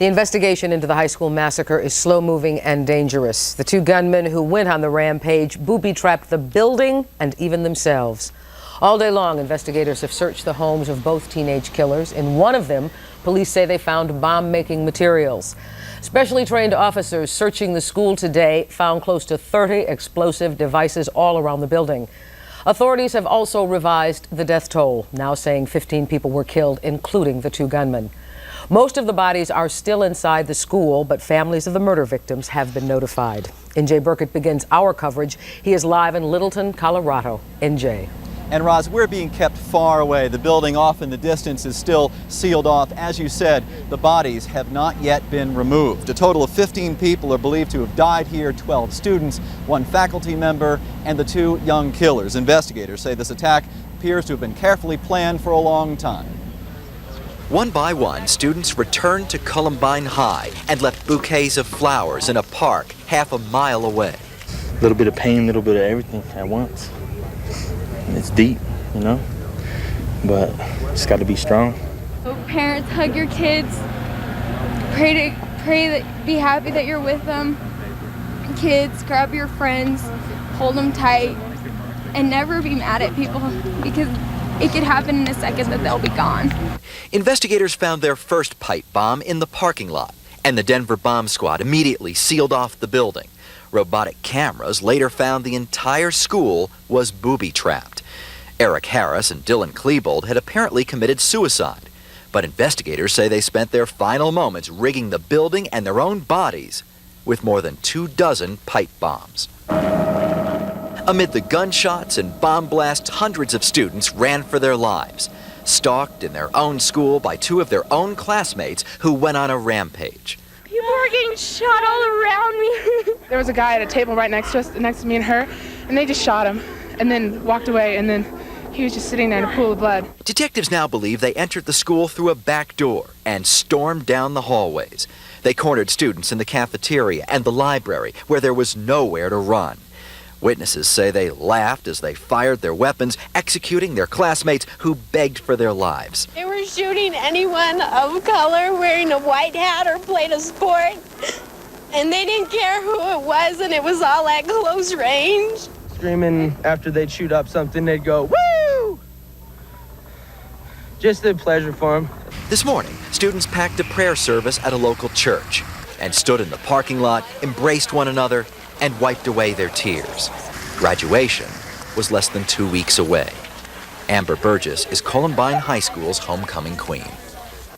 The investigation into the high school massacre is slow-moving and dangerous. The two gunmen who went on the rampage booby-trapped the building and even themselves. All day long, investigators have searched the homes of both teenage killers. In one of them, police say they found bomb-making materials. Specially trained officers searching the school today found close to 30 explosive devices all around the building. Authorities have also revised the death toll, now saying 15 people were killed, including the two gunmen. Most of the bodies are still inside the school, but families of the murder victims have been notified. NJ Burkett begins our coverage. He is live in Littleton, Colorado. NJ. And Roz, we're being kept far away. The building off in the distance is still sealed off. As you said, the bodies have not yet been removed. A total of 15 people are believed to have died here, 12 students, 1 faculty member, and the 2 young killers. Investigators say this attack appears to have been carefully planned for a long time. One by one, students returned to Columbine High and left bouquets of flowers in a park half a mile away. A little bit of pain, a little bit of everything at once. It's deep, you know, but just got to be strong. Parents, hug your kids. Pray that, be happy that you're with them. Kids, grab your friends, hold them tight, and never be mad at people because it could happen in a second that they'll be gone. Investigators found their first pipe bomb in the parking lot, and the Denver bomb squad immediately sealed off the building. Robotic cameras later found the entire school was booby-trapped. Eric Harris and Dylan Klebold had apparently committed suicide, but investigators say they spent their final moments rigging the building and their own bodies with more than 24 pipe bombs. Amid the gunshots and bomb blasts, hundreds of students ran for their lives, stalked in their own school by 2 of their own classmates who went on a rampage. People were getting shot all around me. There was a guy at a table right next to us, next to me and her, and they just shot him and then walked away, and then he was just sitting there in a pool of blood. Detectives now believe they entered the school through a back door and stormed down the hallways. They cornered students in the cafeteria and the library where there was nowhere to run. Witnesses say they laughed as they fired their weapons, executing their classmates who begged for their lives. They were shooting anyone of color wearing a white hat or played a sport, and they didn't care who it was, and it was all at close range. Screaming after they'd shoot up something, they'd go, woo! Just a pleasure for them. This morning, students packed a prayer service at a local church and stood in the parking lot, embraced one another, and wiped away their tears. Graduation was less than 2 weeks away. Amber Burgess is Columbine High School's homecoming queen.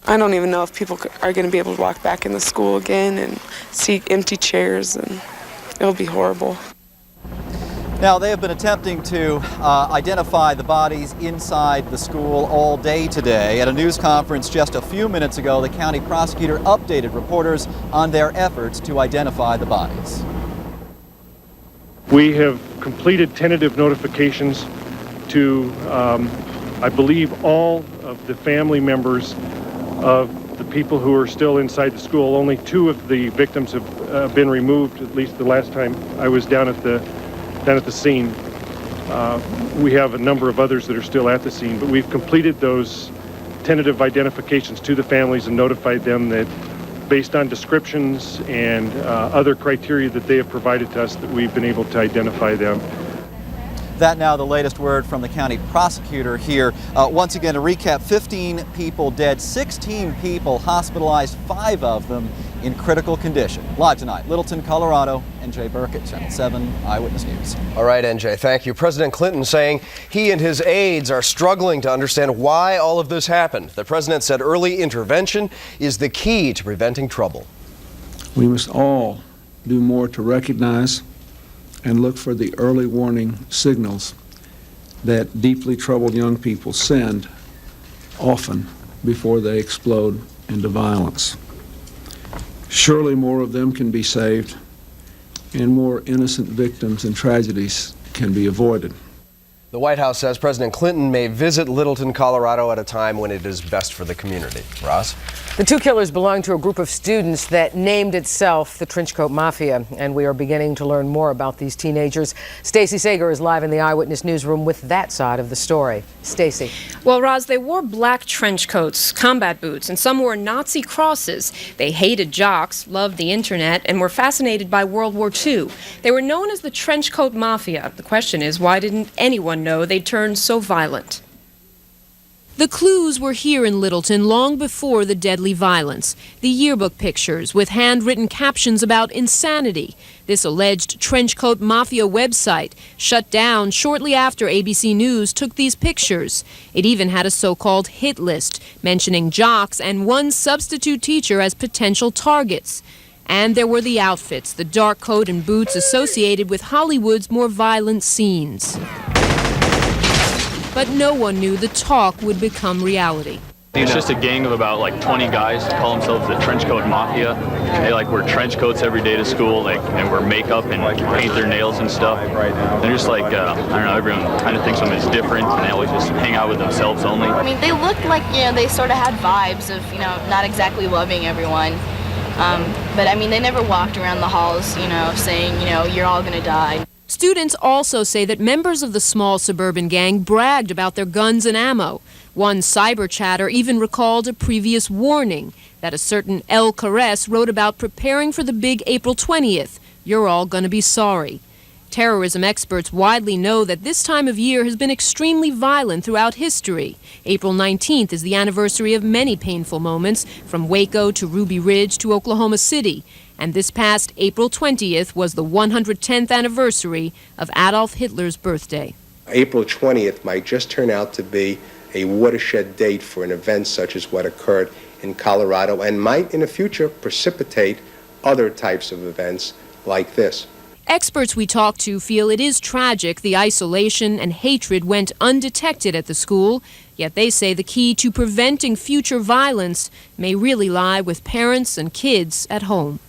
I don't even know if people are going to be able to walk back in the school again and see empty chairs, and it'll be horrible. Now, they have been attempting to identify the bodies inside the school all day today. At a news conference just a few minutes ago, the county prosecutor updated reporters on their efforts to identify the bodies. We have completed tentative notifications to, I believe, all of the family members of the people who are still inside the school. Only 2 of the victims have been removed, at least the last time I was down at the scene. We have a number of others that are still at the scene, but we've completed those tentative identifications to the families and notified them that based on descriptions and other criteria that they have provided to us, that we've been able to identify them. That now the latest word from the county prosecutor here. Once again, to recap, 15 people dead, 16 people hospitalized, 5 of them in critical condition. Live tonight, Littleton, Colorado, NJ Burkett, Channel 7 Eyewitness News. All right, NJ, thank you. President Clinton saying he and his aides are struggling to understand why all of this happened. The president said early intervention is the key to preventing trouble. We must all do more to recognize and look for the early warning signals that deeply troubled young people send often before they explode into violence. Surely more of them can be saved and more innocent victims and tragedies can be avoided. The White House says President Clinton may visit Littleton, Colorado at a time when it is best for the community. Ross? The two killers belong to a group of students that named itself the Trenchcoat Mafia, and we are beginning to learn more about these teenagers. Stacey Sager is live in the Eyewitness newsroom with that side of the story. Stacey. Well, Roz, they wore black trench coats, combat boots, and some wore Nazi crosses. They hated jocks, loved the internet, and were fascinated by World War II. They were known as the Trenchcoat Mafia. The question is, why didn't anyone know they'd turn so violent? The clues were here in Littleton long before the deadly violence. The yearbook pictures with handwritten captions about insanity. This alleged Trenchcoat Mafia website shut down shortly after ABC News took these pictures. It even had a so-called hit list mentioning jocks and one substitute teacher as potential targets. And there were the outfits, the dark coat and boots associated with Hollywood's more violent scenes. But no one knew the talk would become reality. It's just a gang of about 20 guys call themselves the Trenchcoat Mafia. They wear trench coats every day to school, and wear makeup and paint their nails and stuff. They're just I don't know, everyone kind of thinks of them as different, and they always just hang out with themselves only. I mean, they looked like, they sort of had vibes of, not exactly loving everyone. But I mean, they never walked around the halls, saying, you're all gonna die. Students also say that members of the small suburban gang bragged about their guns and ammo. One cyber chatter even recalled a previous warning that a certain El Caress wrote about preparing for the big April 20th. You're all gonna be sorry. Terrorism experts widely know that this time of year has been extremely violent throughout history. April 19th is the anniversary of many painful moments, from Waco to Ruby Ridge to Oklahoma City. And this past April 20th was the 110th anniversary of Adolf Hitler's birthday. April 20th might just turn out to be a watershed date for an event such as what occurred in Colorado, and might in the future precipitate other types of events like this. Experts we talked to feel it is tragic the isolation and hatred went undetected at the school, yet they say the key to preventing future violence may really lie with parents and kids at home.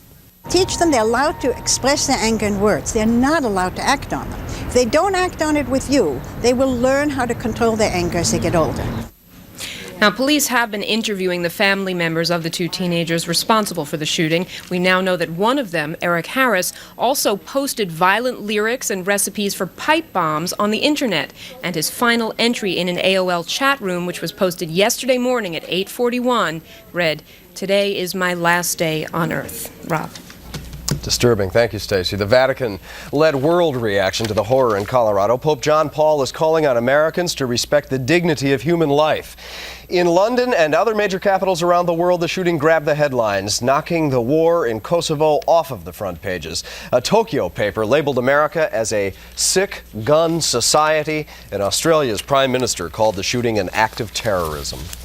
Teach them they're allowed to express their anger in words. They're not allowed to act on them. If they don't act on it with you, they will learn how to control their anger as they get older. Now, police have been interviewing the family members of the two teenagers responsible for the shooting. We now know that one of them, Eric Harris, also posted violent lyrics and recipes for pipe bombs on the internet. And his final entry in an AOL chat room, which was posted yesterday morning at 8:41, read, "Today is my last day on Earth." Rob. Disturbing. Thank you, Stacey. The Vatican led world reaction to the horror in Colorado. Pope John Paul is calling on Americans to respect the dignity of human life. In London and other major capitals around the world, the shooting grabbed the headlines, knocking the war in Kosovo off of the front pages. A Tokyo paper labeled America as a sick gun society, and Australia's Prime Minister called the shooting an act of terrorism.